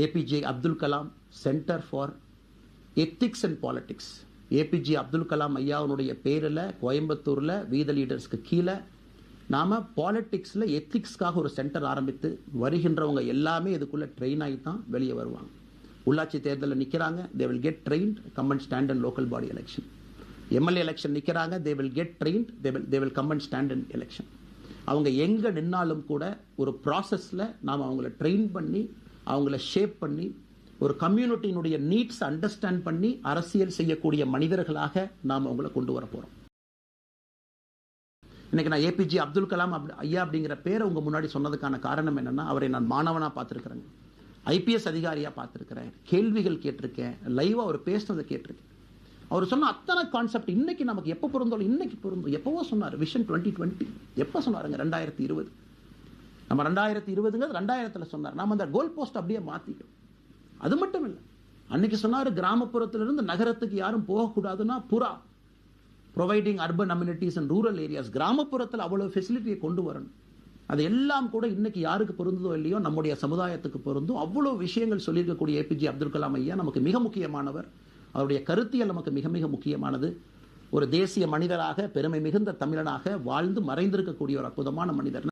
APJ Abdul Kalam centre for ethics and politics. APJ Abdul Kalam ஐயாவுடைய பேரில் கோயம்புத்தூரில் வீத லீடர்ஸ்க்கு கீழே நாம் பாலிடிக்ஸில் எத்திக்ஸ்க்காக ஒரு சென்டர் ஆரம்பித்து வருகின்றவங்க எல்லாமே இதுக்குள்ளே ட்ரெயின் ஆகி தான் வெளியே வருவாங்க. உள்ளாட்சி தேர்தலில் நிற்கிறாங்க, they will get trained, come and stand and local body election. MLA election நிற்கிறாங்க, they will get trained, they will come and stand and election. அவங்க எங்கே நின்னாலும் கூட ஒரு ப்ராசஸில் நாம் அவங்கள ட்ரெயின் பண்ணி அவங்கள ஷேப் பண்ணி ஒரு கம்யூனிட்டியினுடைய நீட்ஸ் அண்டர்ஸ்டாண்ட் பண்ணி அரசியல் செய்யக்கூடிய மனிதர்களாக நாம் அவங்கள கொண்டு வர போகிறோம். இன்னைக்கு நான் ஏபிஜே அப்துல் கலாம் ஐயா அப்படிங்கிற பேரை உங்க முன்னாடி சொன்னதுக்கான காரணம் என்னன்னா, அவரை நான் மாணவனா பார்த்துருக்கிறேன், ஐபிஎஸ் அதிகாரியா பார்த்துருக்கிறேன், கேள்விகள் கேட்டிருக்கேன், லைவா அவர் பேசினதை கேட்டிருக்கேன். அவர் சொன்ன அத்தனை கான்செப்ட் இன்னைக்கு நமக்கு எப்போ பொருந்தோம், இன்னைக்கு பொருந்தும். எப்பவோ சொன்னார் விஷன் 2020, எப்போ சொன்னாருங்க? 2020. நம்ம 2020ங்கிறது 2000 சொன்னார். நம்ம அந்த கோல் போஸ்ட் அப்படியே மாத்திட்டோம். அது மட்டும் இல்லை, அன்னைக்கு சொன்னார் கிராமப்புறத்திலிருந்து நகரத்துக்கு யாரும் போகக்கூடாதுன்னா புறா providing urban amenities and rural areas, கிராமப்புறத்தில் அவ்வளோ ஃபெசிலிட்டியை கொண்டு வரணும். அது எல்லாம் கூட இன்னைக்கு யாருக்கு பொருந்ததோ இல்லையோ நம்முடைய சமுதாயத்துக்கு பொருந்தும். அவ்வளோ விஷயங்கள் சொல்லியிருக்கக்கூடிய ஏபிஜே அப்துல் கலாம் ஐயா நமக்கு மிக முக்கியமானவர். அவருடைய கருத்தியல் நமக்கு மிக மிக முக்கியமானது. ஒரு தேசிய மனிதராக பெருமை மிகுந்த தமிழனாக வாழ்ந்து மறைந்திருக்கக்கூடிய ஒரு அற்புதமான மனிதர்.